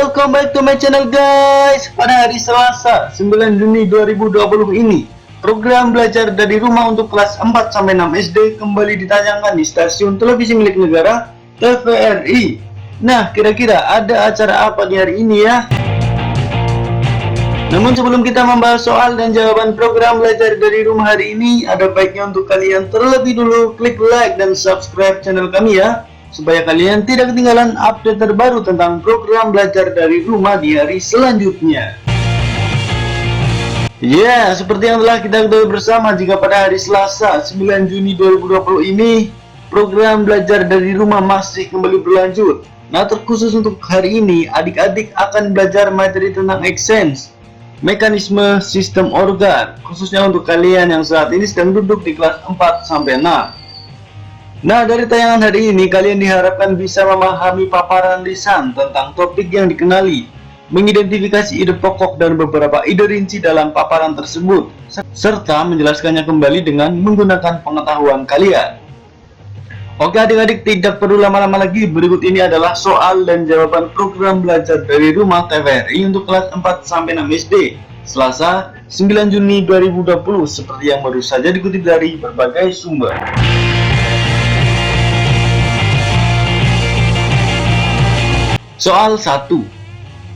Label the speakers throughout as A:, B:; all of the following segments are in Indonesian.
A: Welcome back to my channel guys. Pada hari Selasa 9 Juni 2020 ini, program belajar dari rumah untuk kelas 4-6 SD kembali ditayangkan di stasiun televisi milik negara TVRI. Nah, kira-kira ada acara apa di hari ini ya? Namun sebelum kita membahas soal dan jawaban program belajar dari rumah hari ini, ada baiknya untuk kalian terlebih dulu klik like dan subscribe channel kami ya, supaya kalian tidak ketinggalan update terbaru tentang program belajar dari rumah di hari selanjutnya. Ya, seperti yang telah kita ketahui bersama, jika pada hari Selasa 9 Juni 2020 ini program belajar dari rumah masih kembali berlanjut. Nah, terkhusus untuk hari ini, adik-adik akan belajar materi tentang exchange, mekanisme sistem organ, khususnya untuk kalian yang saat ini sedang duduk di kelas 4-6. Nah, dari tayangan hari ini, kalian diharapkan bisa memahami paparan lisan tentang topik yang dikenali, mengidentifikasi ide pokok dan beberapa ide rinci dalam paparan tersebut, serta menjelaskannya kembali dengan menggunakan pengetahuan kalian. Oke adik-adik, tidak perlu lama-lama lagi, berikut ini adalah soal dan jawaban program belajar dari rumah TVRI untuk kelas 4-6 SD, Selasa 9 Juni 2020, seperti yang baru saja dikutip dari berbagai sumber. Soal 1.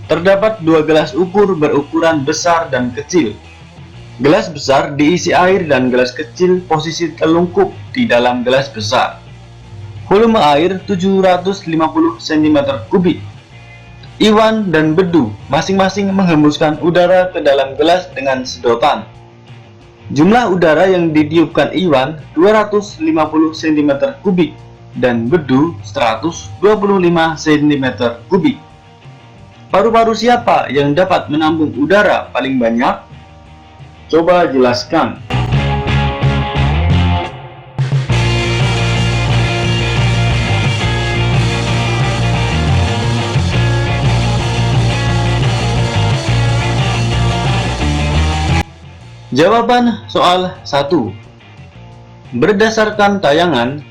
A: Terdapat dua gelas ukur berukuran besar dan kecil. Gelas besar diisi air dan gelas kecil posisi telungkup di dalam gelas besar. Volume air 750 cm3. Iwan dan Bedu masing-masing menghembuskan udara ke dalam gelas dengan sedotan. Jumlah udara yang ditiupkan Iwan 250 cm3 dan Bedu 125 cm3. Paru-paru siapa yang dapat menampung udara paling banyak? Coba jelaskan. Jawaban soal 1. Berdasarkan tayangan,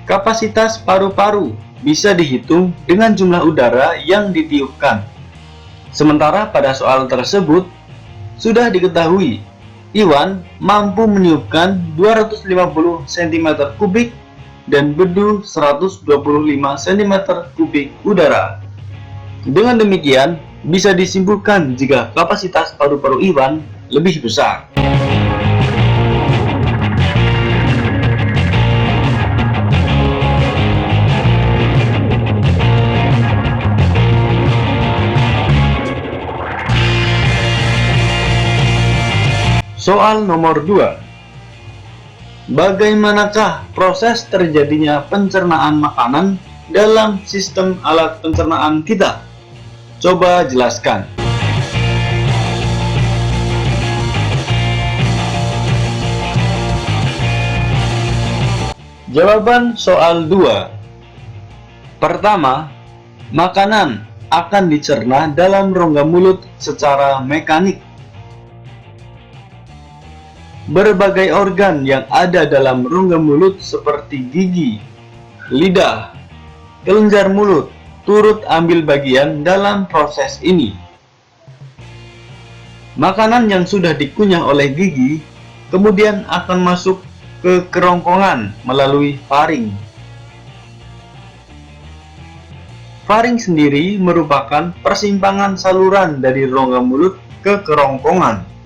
A: kapasitas paru-paru bisa dihitung dengan jumlah udara yang ditiupkan. Sementara pada soal tersebut, sudah diketahui, Iwan mampu meniupkan 250 cm3 dan Bedu 125 cm3 udara. Dengan demikian, bisa disimpulkan jika kapasitas paru-paru Iwan lebih besar. Soal nomor 2. Bagaimanakah proses terjadinya pencernaan makanan dalam sistem alat pencernaan kita? Coba jelaskan. Jawaban soal 2. Pertama, makanan akan dicerna dalam rongga mulut secara mekanik. Berbagai organ yang ada dalam rongga mulut seperti gigi, lidah, kelenjar mulut turut ambil bagian dalam proses ini. Makanan yang sudah dikunyah oleh gigi kemudian akan masuk ke kerongkongan melalui faring. Faring sendiri merupakan persimpangan saluran dari rongga mulut ke kerongkongan.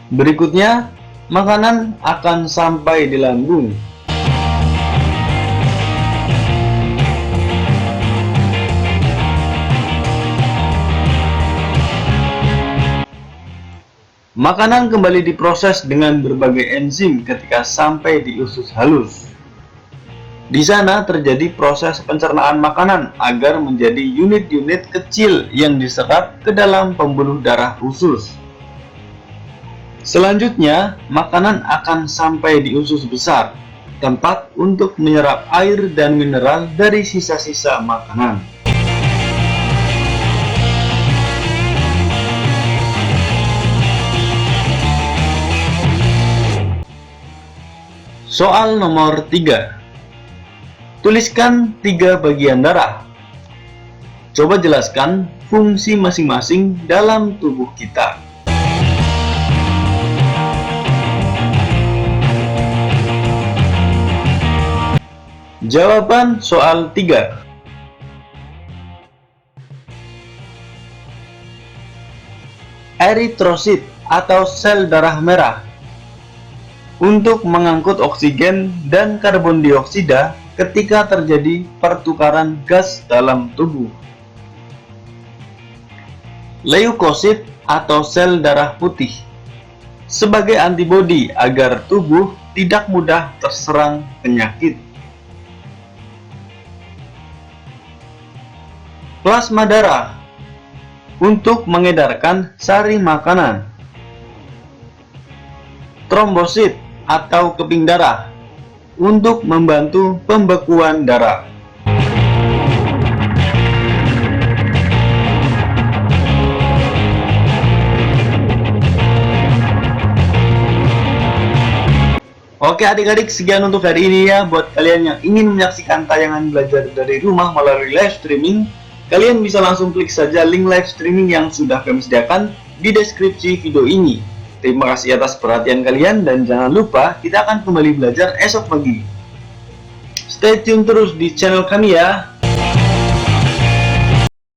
A: Berikutnya, makanan akan sampai di lambung. Makanan kembali diproses dengan berbagai enzim ketika sampai di usus halus. Di sana terjadi proses pencernaan makanan agar menjadi unit-unit kecil yang diserap ke dalam pembuluh darah usus. Selanjutnya, makanan akan sampai di usus besar, tempat untuk menyerap air dan mineral dari sisa-sisa makanan. Soal nomor 3. Tuliskan 3 bagian darah. Coba jelaskan fungsi masing-masing dalam tubuh kita. Jawaban soal 3. Eritrosit atau sel darah merah untuk mengangkut oksigen dan karbon dioksida ketika terjadi pertukaran gas dalam tubuh. Leukosit atau sel darah putih sebagai antibodi agar tubuh tidak mudah terserang penyakit. Plasma darah untuk mengedarkan sari makanan. Trombosit atau keping darah untuk membantu pembekuan darah. Oke adik-adik, sekian untuk hari ini ya. Buat kalian yang ingin menyaksikan tayangan belajar dari rumah melalui live streaming, kalian bisa langsung klik saja link live streaming yang sudah kami sediakan di deskripsi video ini. Terima kasih atas perhatian kalian dan jangan lupa kita akan kembali belajar esok pagi. Stay tune terus di channel kami ya.